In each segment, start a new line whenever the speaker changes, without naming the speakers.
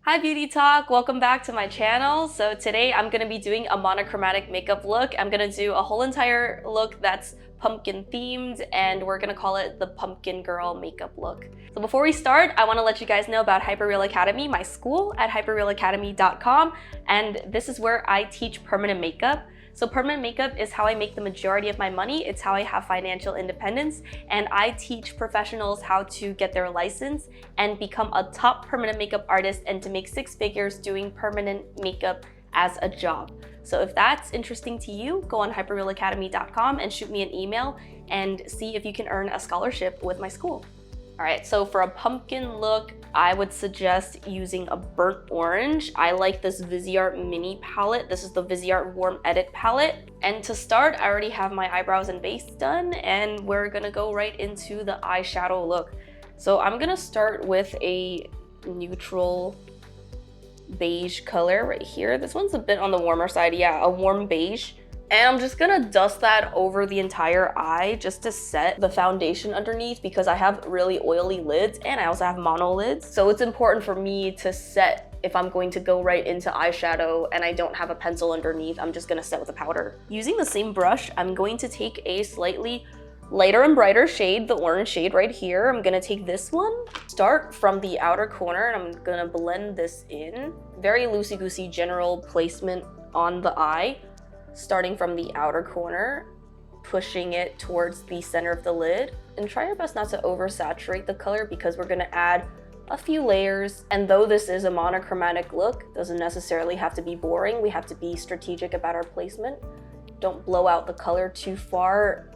Hi Beauty Talk, welcome back to my channel. So today I'm going to be doing a monochromatic makeup look. I'm going to do a whole entire look that's pumpkin themed and we're going to call it the Pumpkin Girl makeup look. So before we start, I want to let you guys know about Hyperreal Academy, my school at hyperrealacademy.com, and this is where I teach permanent makeup. So permanent makeup is how I make the majority of my money. It's how I have financial independence, and I teach professionals how to get their license and become a top permanent makeup artist and to make six figures doing permanent makeup as a job. So if that's interesting to you, go on hyperrealacademy.com and shoot me an email and see if you can earn a scholarship with my school. All right, so for a pumpkin look, I would suggest using a burnt orange. I like this Viseart mini palette. This is the Viseart Warm Edit palette. And to start, I already have my eyebrows and base done, and we're gonna go right into the eyeshadow look. So I'm gonna start with a neutral beige color right here. This one's a bit on the warmer side, yeah, a warm beige. And I'm just gonna dust that over the entire eye just to set the foundation underneath because I have really oily lids and I also have mono lids. So it's important for me to set if I'm going to go right into eyeshadow and I don't have a pencil underneath. I'm just gonna set with a powder. Using the same brush, I'm going to take a slightly lighter and brighter shade, the orange shade right here. I'm gonna take this one, start from the outer corner, and I'm gonna blend this in. Very loosey-goosey general placement on the eye. Starting from the outer corner, pushing it towards the center of the lid. And try your best not to oversaturate the color because we're gonna add a few layers. And though this is a monochromatic look, doesn't necessarily have to be boring. We have to be strategic about our placement. Don't blow out the color too far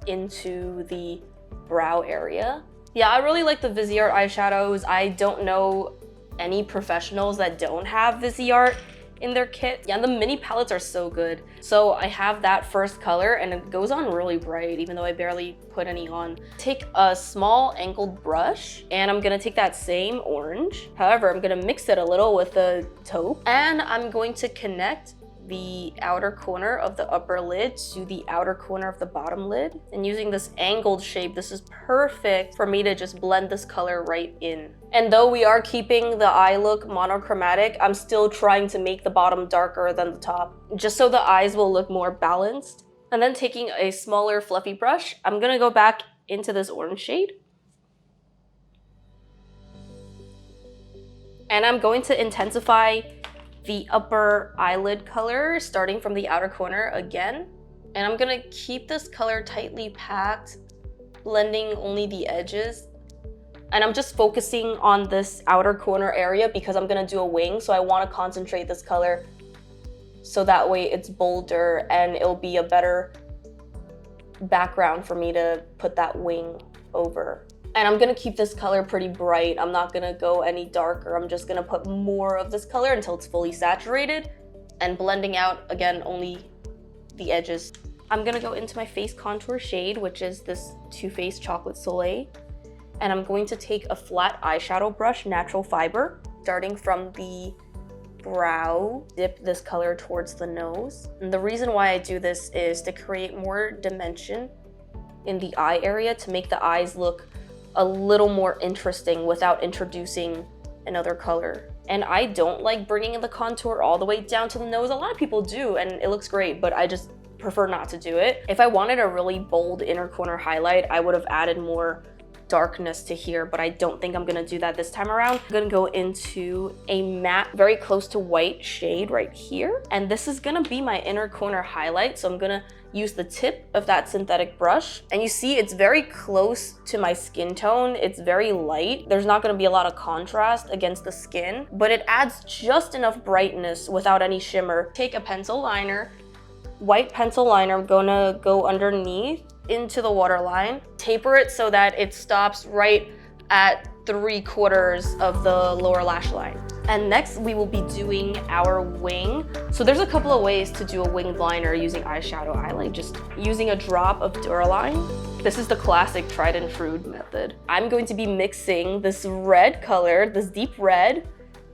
into the brow area. Yeah, I really like the Viseart eyeshadows. I don't know any professionals that don't have Viseart in their kit. Yeah, the mini palettes are so good. So I have that first color and it goes on really bright even though I barely put any on. Take a small angled brush and I'm gonna take that same orange. However, I'm gonna mix it a little with the taupe and I'm going to connect the outer corner of the upper lid to the outer corner of the bottom lid. And using this angled shape, this is perfect for me to just blend this color right in. And though we are keeping the eye look monochromatic, I'm still trying to make the bottom darker than the top, just so the eyes will look more balanced. And then taking a smaller fluffy brush, I'm gonna go back into this orange shade. And I'm going to intensify the upper eyelid color, starting from the outer corner again. And I'm gonna keep this color tightly packed, blending only the edges. And I'm just focusing on this outer corner area because I'm gonna do a wing, so I wanna concentrate this color so that way it's bolder and it'll be a better background for me to put that wing over. And I'm gonna keep this color pretty bright. I'm not gonna go any darker. I'm just gonna put more of this color until it's fully saturated and blending out, again, only the edges. I'm gonna go into my face contour shade, which is this Too Faced Chocolate Soleil. And I'm going to take a flat eyeshadow brush, natural fiber, starting from the brow, dip this color towards the nose. And the reason why I do this is to create more dimension in the eye area to make the eyes look a little more interesting without introducing another color. And I don't like bringing the contour all the way down to the nose. A lot of people do and it looks great, but I just prefer not to do it. If I wanted a really bold inner corner highlight, I would have added more darkness to here, but I don't think I'm gonna do that this time around. I'm gonna go into a matte, very close to white shade right here. And this is gonna be my inner corner highlight. So I'm gonna use the tip of that synthetic brush. And you see it's very close to my skin tone. It's very light. There's not gonna be a lot of contrast against the skin, but it adds just enough brightness without any shimmer. Take a pencil liner, white pencil liner, I'm gonna go underneath into the waterline, taper it so that it stops right at 3/4 of the lower lash line. And next we will be doing our wing. So there's a couple of ways to do a winged liner using eyeshadow. I like just using a drop of Duraline. This is the classic tried and true method. I'm going to be mixing this red color, this deep red,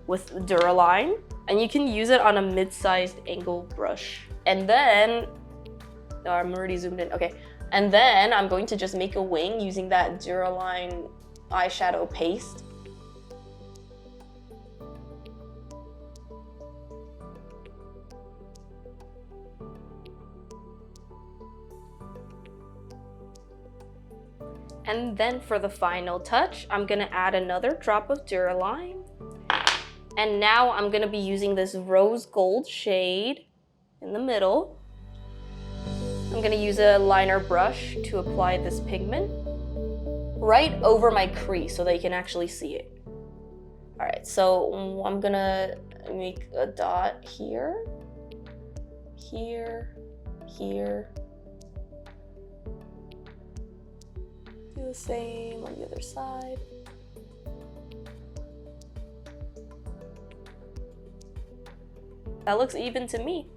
with Duraline, and you can use it on a mid-sized angle brush. And then, oh, I'm already zoomed in, okay. And then I'm going to just make a wing using that Duraline eyeshadow paste. And then for the final touch, I'm gonna add another drop of Duraline. And now I'm gonna be using this rose gold shade in the middle. I'm gonna use a liner brush to apply this pigment right over my crease so that you can actually see it. All right, so I'm gonna make a dot here, here, here. Do the same on the other side. That looks even to me.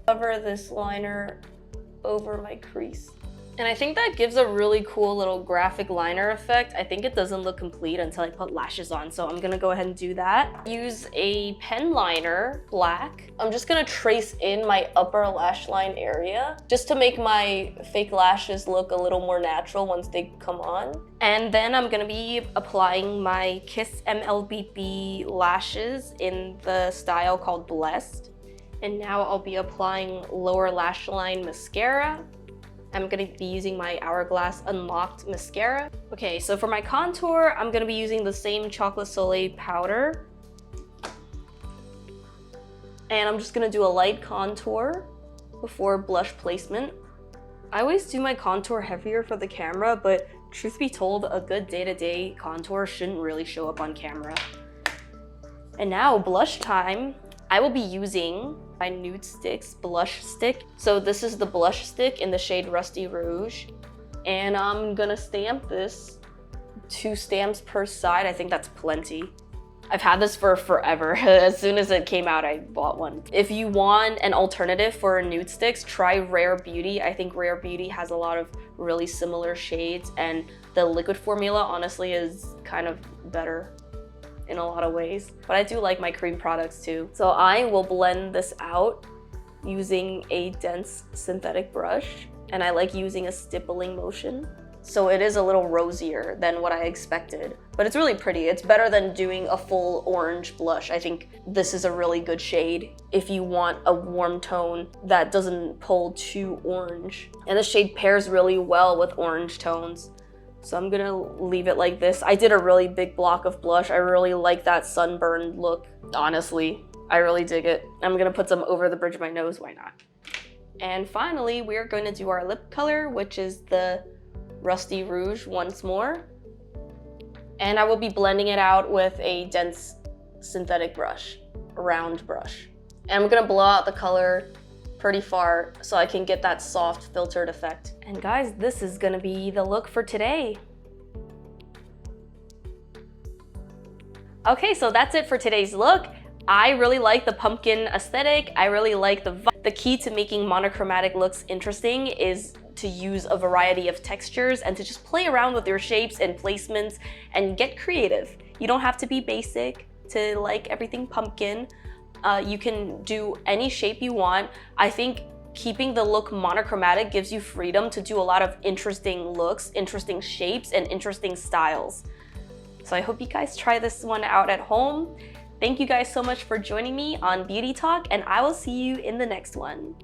Cover this liner over my crease. And I think that gives a really cool little graphic liner effect. I think it doesn't look complete until I put lashes on, so I'm gonna go ahead and do that. Use a pen liner, black. I'm just gonna trace in my upper lash line area just to make my fake lashes look a little more natural once they come on. And then I'm gonna be applying my Kiss MLBB lashes in the style called Blessed. And now I'll be applying lower lash line mascara. I'm gonna be using my Hourglass Unlocked mascara. Okay, so for my contour, I'm gonna be using the same Chocolate Soleil powder. And I'm just gonna do a light contour before blush placement. I always do my contour heavier for the camera, but truth be told, a good day-to-day contour shouldn't really show up on camera. And now, blush time. I will be using my Nude Sticks blush stick. So this is the blush stick in the shade Rusty Rouge. And I'm gonna stamp this 2 stamps per side. I think that's plenty. I've had this for forever. As soon as it came out, I bought one. If you want an alternative for nude sticks, try Rare Beauty. I think Rare Beauty has a lot of really similar shades, and the liquid formula honestly is kind of better in a lot of ways. But I do like my cream products too. So I will blend this out using a dense synthetic brush, and I like using a stippling motion. So it is a little rosier than what I expected, but it's really pretty. It's better than doing a full orange blush. I think this is a really good shade if you want a warm tone that doesn't pull too orange. And the shade pairs really well with orange tones. So I'm gonna leave it like this. I did a really big block of blush. I really like that sunburned look, honestly. I really dig it. I'm gonna put some over the bridge of my nose, why not? And finally, we're gonna do our lip color, which is the Rusty Rouge once more. And I will be blending it out with a dense synthetic brush, a round brush. And I'm gonna blow out the color pretty far so I can get that soft filtered effect. And guys, this is gonna be the look for today. Okay, so that's it for today's look. I really like the pumpkin aesthetic. I really like the key to making monochromatic looks interesting is to use a variety of textures and to just play around with your shapes and placements and get creative. You don't have to be basic to like everything pumpkin. You can do any shape you want. I think keeping the look monochromatic gives you freedom to do a lot of interesting looks, interesting shapes, and interesting styles. So I hope you guys try this one out at home. Thank you guys so much for joining me on Beauty Talk, and I will see you in the next one.